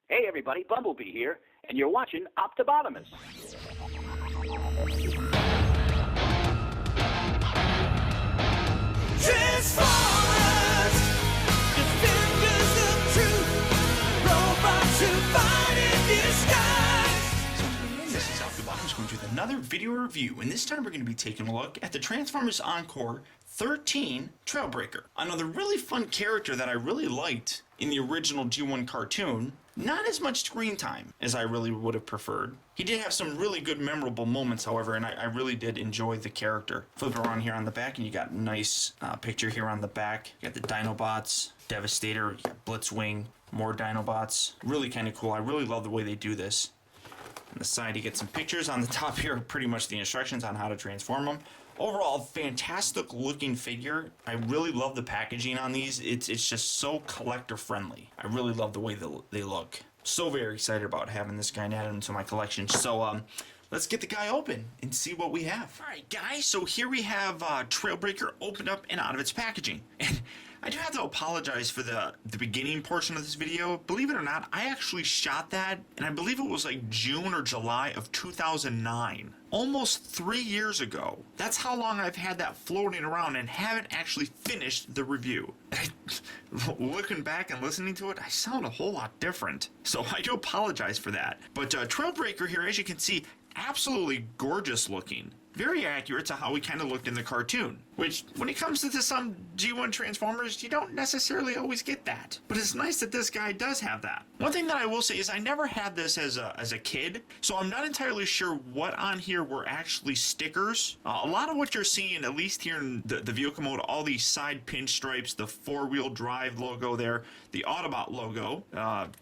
Hey everybody, Bumblebee here, and you're watching Optibotimus. Transformers, defenders of truth, robots who fight in disguise. This is Optibotimus coming with another video review, and this time we're going to be taking a look at the Transformers Encore 13 Trailbreaker. Another really fun character that I really liked in the original G1 cartoon. Not as much screen time as I really would have preferred. He did have some really good memorable moments, however, and I really did enjoy the character. Flip around here on the back, and you got a nice picture here on the back. You got the Dinobots, Devastator, you got Blitzwing, more Dinobots. Really kind of cool. I really love the way they do this. On the side, you get some pictures. On the top here, pretty much the instructions on how to transform them. Overall, fantastic looking figure. I really love the packaging on these. It's just so collector friendly. I really love the way they look. So very excited about having this guy and adding him to my collection. So let's get the guy open and see what we have. All right, guys. So here we have Trailbreaker opened up and out of its packaging. And I do have to apologize for the beginning portion of this video. Believe it or not, I actually shot that, and I believe it was like June or July of 2009. Almost 3 years ago. That's how long I've had that floating around and haven't actually finished the review. Looking back and listening to it, I sound a whole lot different. So I do apologize for that. But Trailbreaker here, as you can see, absolutely gorgeous looking. Very accurate to how we kind of looked in the cartoon. Which, when it comes to some G1 Transformers, you don't necessarily always get that. But it's nice that this guy does have that. One thing that I will say is I never had this as a kid, so I'm not entirely sure what on here were actually stickers. A lot of what you're seeing, at least here in the vehicle mode, all these side pinstripes, the four-wheel drive logo there, the Autobot logo,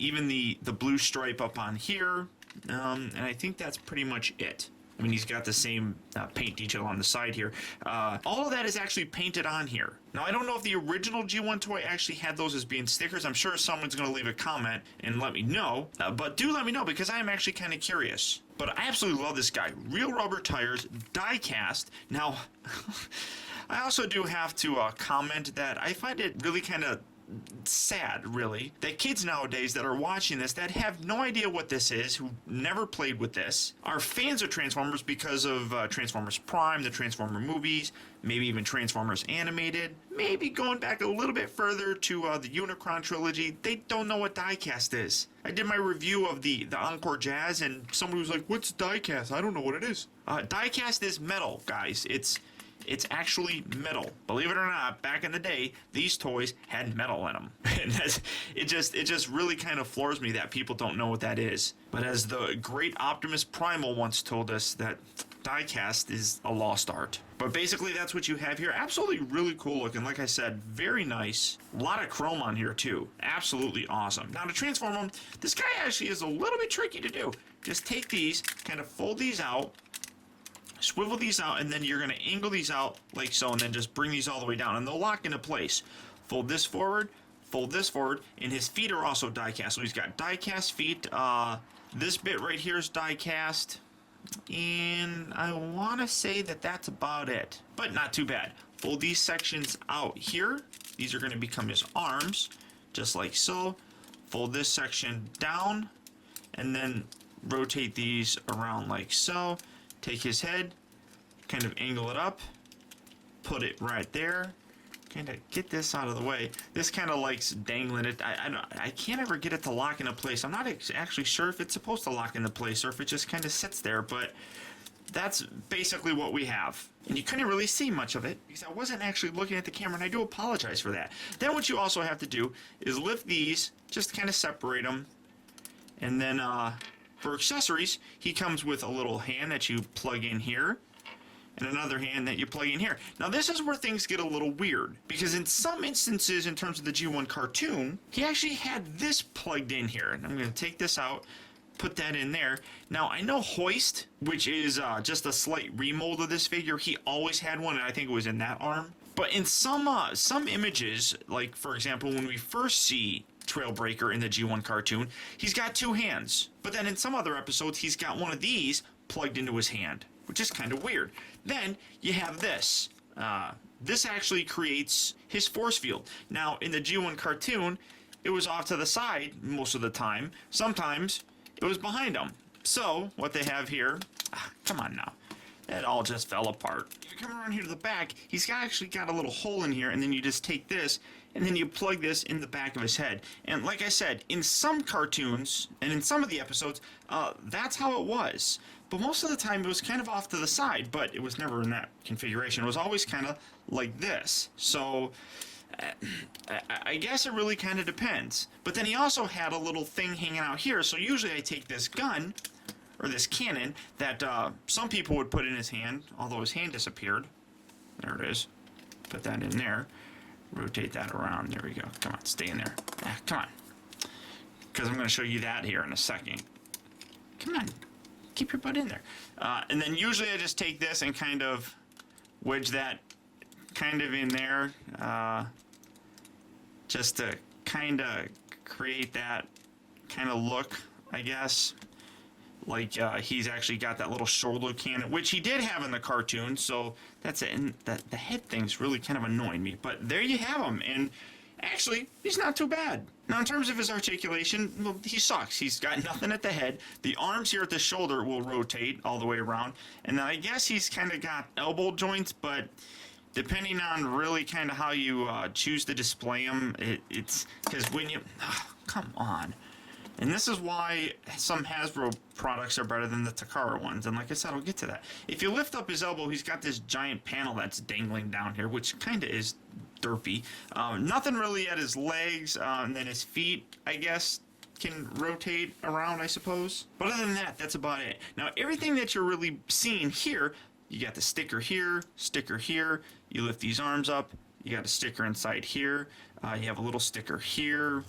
even the blue stripe up on here, and I think that's pretty much it. I mean, he's got the same paint detail on the side here. All of that is actually painted on here. Now, I don't know if the original G1 toy actually had those as being stickers. I'm sure someone's going to leave a comment and let me know. But do let me know, because I am actually kind of curious. But I absolutely love this guy. Real rubber tires, die cast. Now, I also do have to comment that I find it really kind of sad, really, that kids nowadays that are watching this that have no idea what this is, who never played with this, are fans of Transformers because of Transformers Prime, the Transformer movies, maybe even Transformers Animated, maybe going back a little bit further to the Unicron trilogy. They don't know what diecast is. I did my review of the Encore Jazz, and someone was like, "What's diecast? I don't know what it is." Diecast is metal, guys. It's actually metal. Believe it or not, back in the day, these toys had metal in them. And it just really kind of floors me that people don't know what that is. But as the great Optimus Primal once told us, that diecast is a lost art. But basically, that's what you have here. Absolutely really cool looking. Like I said, very nice. A lot of chrome on here, too. Absolutely awesome. Now, to transform them, this guy actually is a little bit tricky to do. Just take these, kind of fold these out, swivel these out, and then you're going to angle these out like so, and then just bring these all the way down, and they'll lock into place. Fold this forward, and his feet are also die cast. So he's got die cast feet. This bit right here is die cast, and I want to say that that's about it, but not too bad. Fold these sections out here. These are going to become his arms, just like so. Fold this section down, and then rotate these around like so. Take his head, kind of angle it up, put it right there, kind of get this out of the way. This kind of likes dangling it. I can't ever get it to lock into place. I'm not actually sure if it's supposed to lock into place or if it just kind of sits there, but that's basically what we have. And you couldn't really see much of it because I wasn't actually looking at the camera, and I do apologize for that. Then what you also have to do is lift these, just kind of separate them, and then for accessories, he comes with a little hand that you plug in here, and another hand that you plug in here. Now, this is where things get a little weird, because in some instances, in terms of the G1 cartoon, he actually had this plugged in here. And I'm going to take this out, put that in there. Now, I know Hoist, which is just a slight remold of this figure, he always had one, and I think it was in that arm. But in some images, like, for example, when we first see Trailbreaker in the G1 cartoon, he's got two hands. But then in some other episodes, he's got one of these plugged into his hand, which is kind of weird. Then you have this. This actually creates his force field. Now, in the G1 cartoon, it was off to the side most of the time. Sometimes it was behind him. So what they have here, come on now, that all just fell apart. If you come around here to the back, he's actually got a little hole in here, and then you just take this and then you plug this in the back of his head. And like I said, in some cartoons and in some of the episodes, that's how it was. But most of the time it was kind of off to the side, but it was never in that configuration. It was always kind of like this. So I guess it really kind of depends. But then he also had a little thing hanging out here. So usually I take this gun, or this cannon, that some people would put in his hand, although his hand disappeared. There it is. Put that in there. Rotate that around. There we go. Come on, stay in there. Come on. Because I'm going to show you that here in a second. Come on. Keep your butt in there. And then usually I just take this and kind of wedge that kind of in there. Just to kind of create that kind of look, I guess. Like he's actually got that little shoulder cannon, which he did have in the cartoon, so that's it. And the head thing's really kind of annoying me. But there you have him, and actually, he's not too bad. Now, in terms of his articulation, well, he sucks. He's got nothing at the head. The arms here at the shoulder will rotate all the way around, and I guess he's kind of got elbow joints, but depending on really kind of how you choose to display them, it's because when you... come on. And this is why some Hasbro products are better than the Takara ones. And like I said, I'll get to that. If you lift up his elbow, he's got this giant panel that's dangling down here, which kind of is derpy. Nothing really at his legs, and then his feet, I guess, can rotate around, I suppose. But other than that, that's about it. Now, everything that you're really seeing here, you got the sticker here, you lift these arms up, you got a sticker inside here, you have a little sticker here.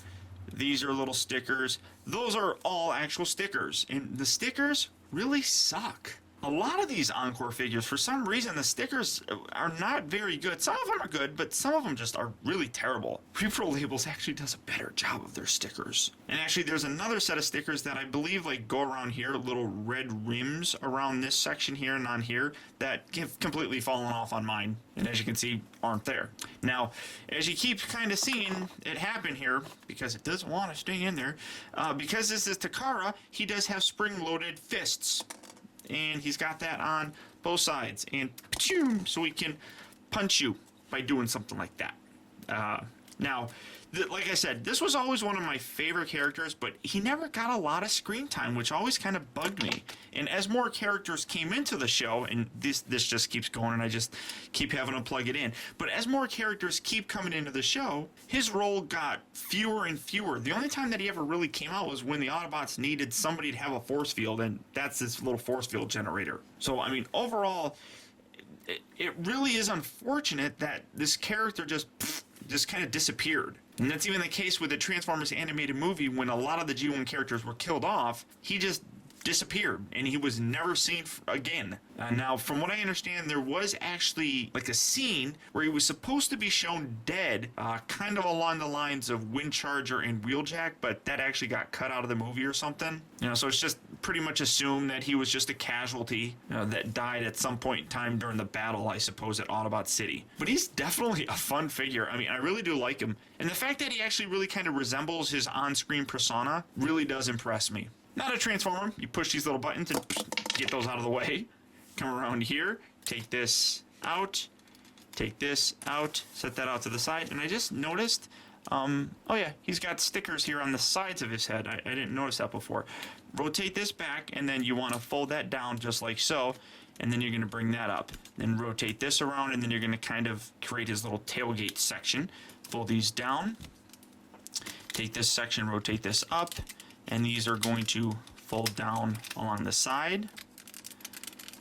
These are little stickers. Those are all actual stickers, and the stickers really suck. A lot of these Encore figures, for some reason, the stickers are not very good. Some of them are good, but some of them just are really terrible. Repro Labels actually does a better job of their stickers. And actually, there's another set of stickers that I believe like go around here, little red rims around this section here and on here that have completely fallen off on mine. And as you can see, aren't there. Now, as you keep kind of seeing it happen here, because it doesn't want to stay in there, because this is Takara, he does have spring-loaded fists. And he's got that on both sides, and so he can punch you by doing something like that. Now, like I said, this was always one of my favorite characters, but he never got a lot of screen time, which always kind of bugged me. And as more characters came into the show, and this just keeps going, and I just keep having to plug it in, but as more characters keep coming into the show, his role got fewer and fewer. The only time that he ever really came out was when the Autobots needed somebody to have a force field, and that's this little force field generator. So, I mean, overall, it really is unfortunate that this character just kind of disappeared. And that's even the case with the Transformers animated movie. When a lot of the G1 characters were killed off, he just disappeared and he was never seen again. Now, from what I understand, there was actually like a scene where he was supposed to be shown dead, kind of along the lines of Windcharger and Wheeljack, but that actually got cut out of the movie or something. You know, so it's just pretty much assumed that he was just a casualty that died at some point in time during the battle, I suppose, at Autobot City. But he's definitely a fun figure. I mean, I really do like him. And the fact that he actually really kind of resembles his on-screen persona really does impress me. Now to transform him, you push these little buttons and get those out of the way. Come around here, take this out, set that out to the side, and I just noticed, oh yeah, he's got stickers here on the sides of his head. I didn't notice that before. Rotate this back, and then you want to fold that down just like so, and then you're going to bring that up. Then rotate this around, and then you're going to kind of create his little tailgate section. Fold these down, take this section, rotate this up, and these are going to fold down along the side,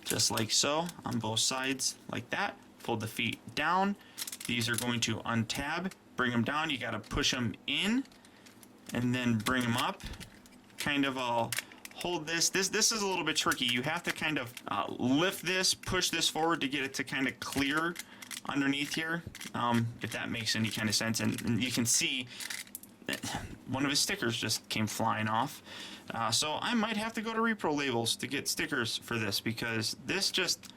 just like so, on both sides, like that. Fold the feet down. These are going to untab, bring them down. You got to push them in, and then bring them up. Kind of hold this. This is a little bit tricky. You have to kind of lift this, push this forward to get it to kind of clear underneath here, if that makes any kind of sense. And you can see one of his stickers just came flying off. So I might have to go to Repro Labels to get stickers for this, because this just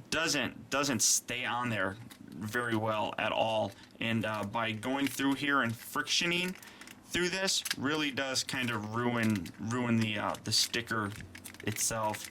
doesn't stay on there very well at all. And by going through here and frictioning through this really does kind of ruin the sticker itself,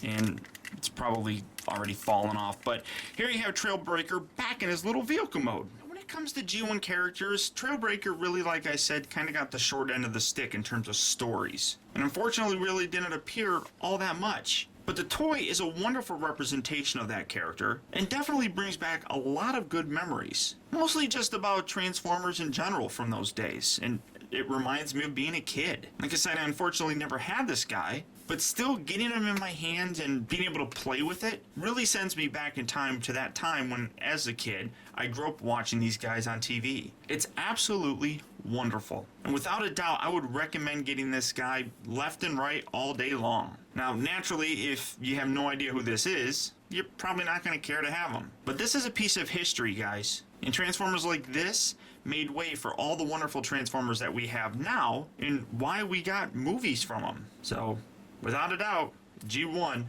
and it's probably already fallen off. But here you have Trailbreaker back in his little vehicle mode. When it comes to G1 characters, Trailbreaker really, like I said, kind of got the short end of the stick in terms of stories, and unfortunately really didn't appear all that much. But the toy is a wonderful representation of that character, and definitely brings back a lot of good memories. Mostly just about Transformers in general from those days, and it reminds me of being a kid. Like I said, I unfortunately never had this guy, but still getting him in my hands and being able to play with it really sends me back in time to that time when, as a kid, I grew up watching these guys on TV. It's absolutely wonderful. And without a doubt, I would recommend getting this guy left and right all day long. Now, naturally, if you have no idea who this is, you're probably not going to care to have him. But this is a piece of history, guys. And Transformers like this made way for all the wonderful Transformers that we have now, and why we got movies from them. So, without a doubt, G1,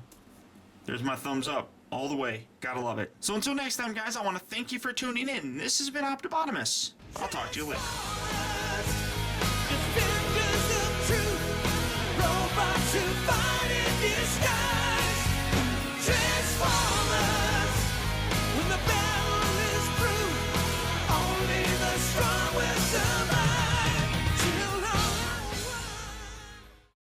there's my thumbs up all the way. Gotta love it. So until next time, guys, I want to thank you for tuning in. This has been Optibotimus. I'll talk to you later. Defenders of truth, robots who fight in disguise.